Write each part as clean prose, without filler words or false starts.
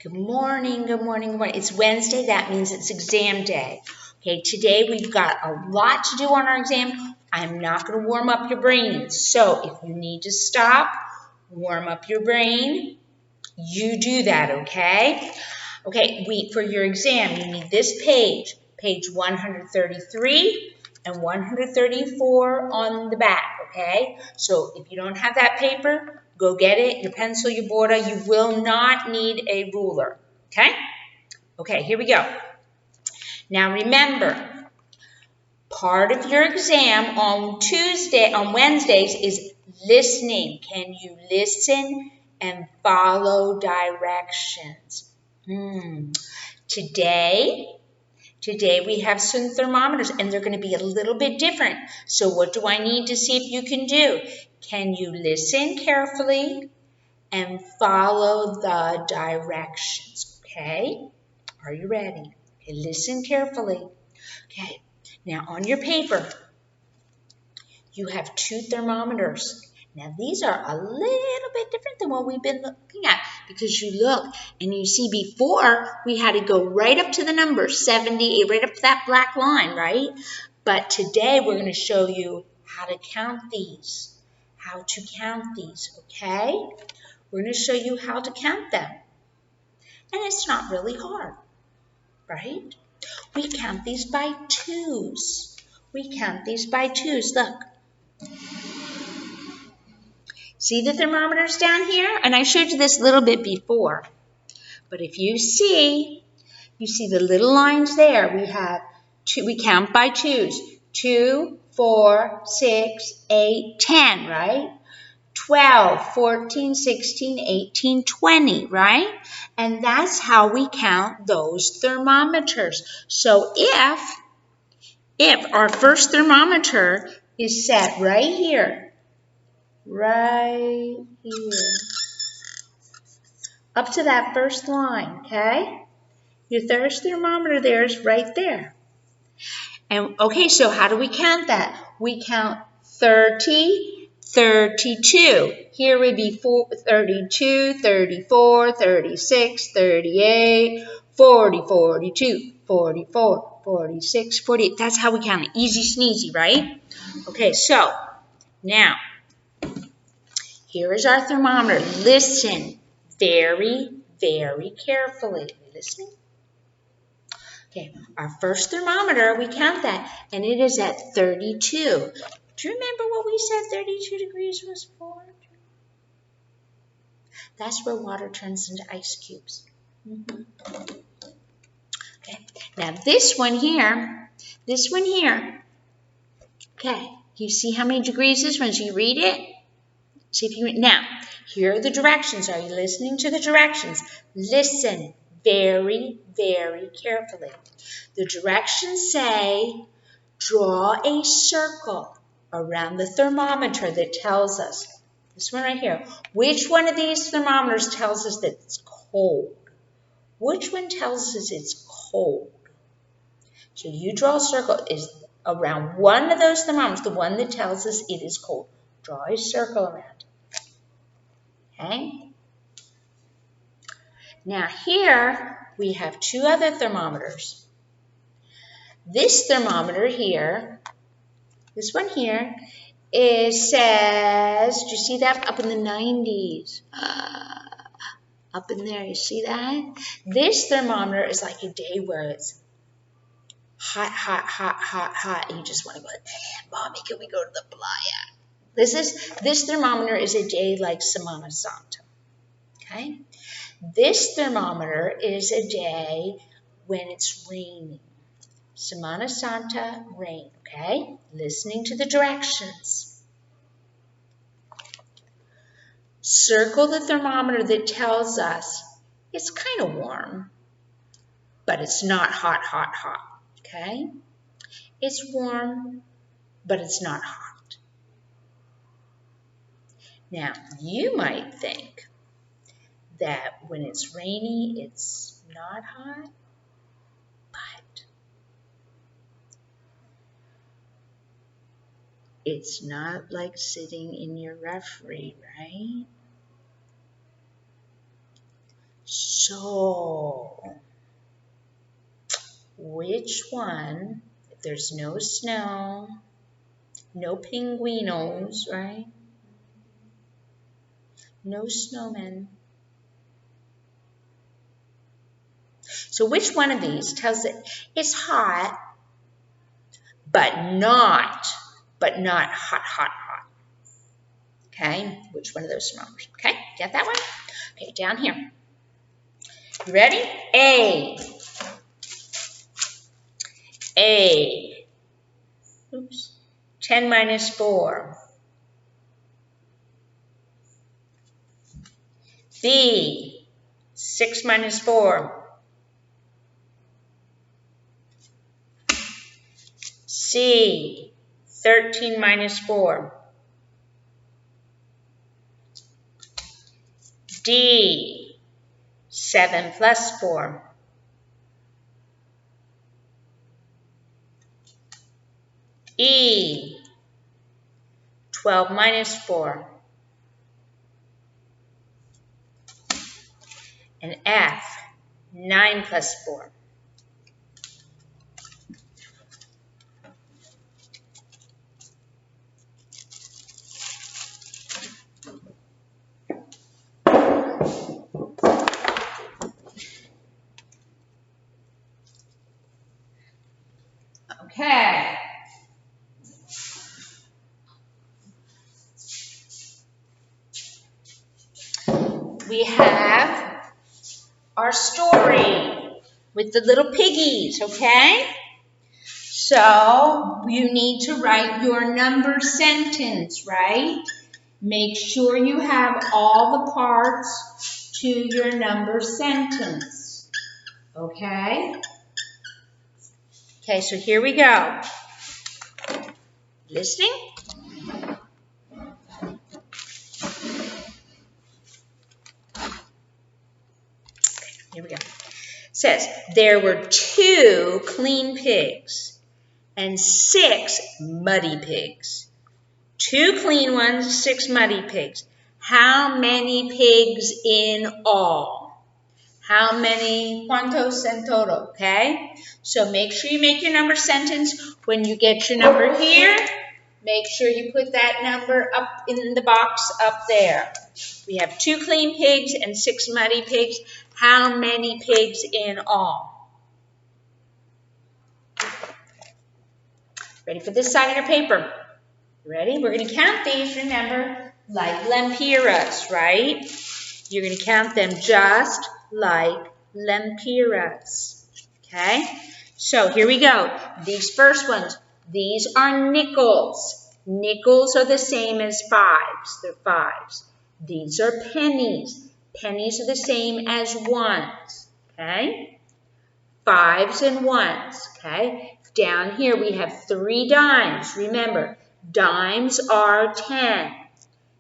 Good morning, good morning, good morning. It's Wednesday. That means it's exam day. Okay, today we've got a lot to do on our exam. I'm not going to warm up your brain. So if you need to stop, warm up your brain, you do that, okay? Okay, for your exam, you need this page 133 and 134 on the back, okay? So if you don't have that paper, go get it, your pencil, your border. You will not need a ruler, okay? Okay, here we go. Now remember, part of your exam on Wednesdays is listening. Can you listen and follow directions? Today we have some thermometers, and they're going to be a little bit different. So what do I need to see if you can do? Can you listen carefully and follow the directions? Okay? Are you ready? Okay, listen carefully. Okay, now on your paper, you have two thermometers. Now, these are a little bit different than what we've been looking at because you look and you see before we had to go right up to the number 70, right up to that black line, right? But today we're going to show you how to count these, okay? We're going to show you how to count them. And it's not really hard, right? We count these by twos. Look. See the thermometers down here? And I showed you this a little bit before. But if you see the little lines there. We count by twos. 2, 4, 6, 8, 10, right? 12, 14, 16, 18, 20, right? And that's how we count those thermometers. So if our first thermometer is set right here, up to that first line, okay? Your first thermometer there is right there. And okay, so how do we count that? We count 30, 32. Here would be 32, 34, 36, 38, 40, 42, 44, 46, 48. That's how we count it. Easy sneezy, right? Okay, so now, here is our thermometer. Listen very, very carefully. Are you listening? Okay, our first thermometer, we count that, and it is at 32. Do you remember what we said 32 degrees was for? That's where water turns into ice cubes. Okay, now this one here, okay, you see how many degrees this one is? You read it? See if you now, here are the directions. Are you listening to the directions? Listen very, very carefully. The directions say, draw a circle around the thermometer that tells us, this one right here, which one of these thermometers tells us that it's cold? Which one tells us it's cold? So you draw a circle is around one of those thermometers, the one that tells us it is cold. Draw a circle around it. Okay? Now here we have two other thermometers. This thermometer here, this one here, it says, do you see that? Up in the 90s. Up in there, you see that? This thermometer is like a day where it's hot, hot, hot, hot, hot. And you just want to go, Mommy, can we go to the playa? This thermometer is a day like Semana Santa. Okay? This thermometer is a day when it's raining. Semana Santa, rain, okay? Listening to the directions. Circle the thermometer that tells us it's kind of warm, but it's not hot, hot, hot, okay? It's warm, but it's not hot. Now, you might think that when it's rainy, it's not hot, but it's not like sitting in your refrigerator, right? So, which one, if there's no snow, no penguinos, right? No snowmen. So which one of these tells it it's hot, but not hot, hot, hot? Okay, which one of those thermometers? Okay, get that one? Okay, down here. You ready? A. Oops. 10 minus 4. B. 6 minus 4. C. 13 minus 4. D. 7 plus 4. E. 12 minus 4. And F. 9 plus 4. Okay. We have our story with the little piggies, okay? So you need to write your number sentence, right? Make sure you have all the parts to your number sentence, okay? Okay, so here we go. Listening? Here we go. It says, there were 2 clean pigs and 6 muddy pigs. 2 clean ones, 6 muddy pigs. How many pigs in all? How many? ¿Cuántos en todo? Okay? So make sure you make your number sentence. When you get your number here, make sure you put that number up in the box up there. We have 2 clean pigs and 6 muddy pigs. How many pigs in all? Ready for this side of your paper? Ready? We're going to count these, remember, like lempiras, right? You're going to count them just like lempiras. Okay? So here we go. These first ones, these are nickels. Nickels are the same as 5s. They're 5s. These are pennies. Pennies are the same as 1s. Okay? 5s and 1s. Okay? Down here we have 3 dimes. Remember, dimes are 10.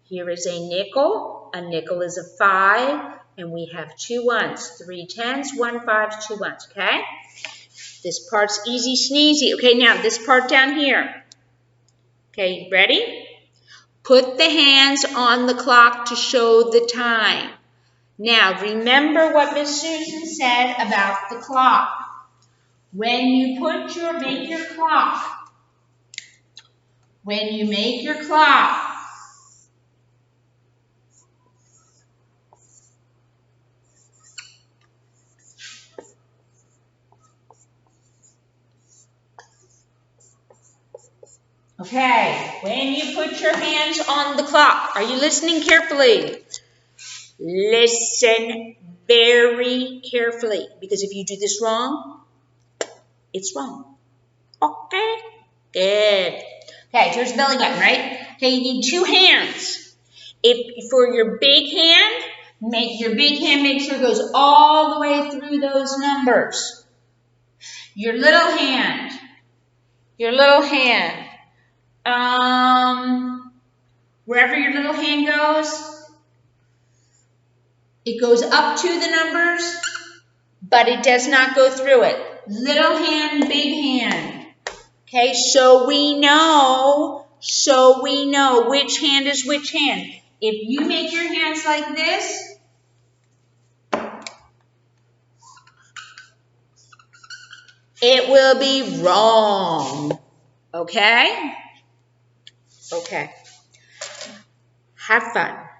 Here is a nickel. A nickel is a 5. And we have 2 1s. 3 10s, 1 5s, 2 1s. Okay? This part's easy sneezy. Okay, now this part down here. Okay, ready? Put the hands on the clock to show the time. Now, remember what Miss Susan said about the clock. When you make your clock, okay, when you put your hands on the clock, are you listening carefully? Listen very carefully, because if you do this wrong, it's wrong. Okay? Good. Okay, here's the belly button, right? Okay, you need 2 hands. If for your big hand, make sure it goes all the way through those numbers. Your little hand, wherever your little hand goes, it goes up to the numbers, but it does not go through it. Little hand, big hand. Okay, so we know which hand is which hand. If you make your hands like this, It will be wrong. Okay? Okay. Have fun.